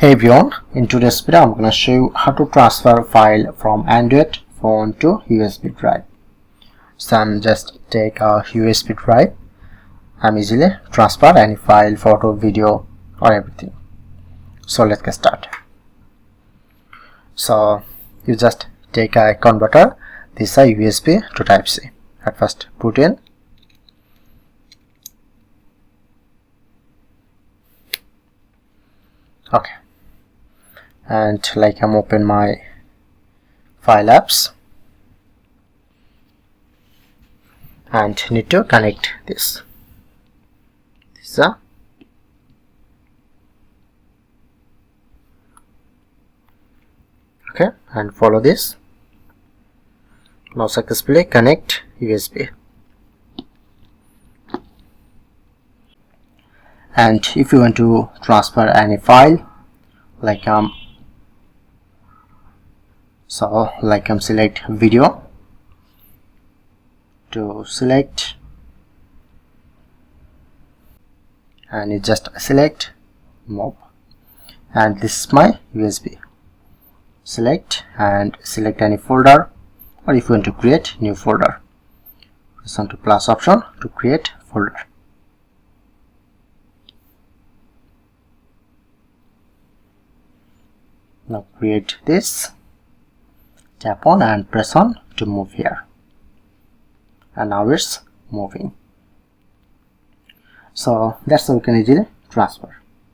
Hey everyone, in today's video I'm going to show you how to transfer file from Android phone to USB drive. So I'm just take a USB drive. I'm easily transfer any file, photo, video or everything. So let's get started. So you just take a converter. This is a USB to type C. At first put in. Okay. And like I'm open my file apps and need to connect this. This is a okay, and follow this. Now successfully connect USB. And if you want to transfer any file, like select video, to select, and you just select move, and this is my USB. Select and select any folder, or if you want to create new folder, press on to plus option to create folder. Now create this, tap on and press on to move here, and now it's moving. So that's how we can easily transfer.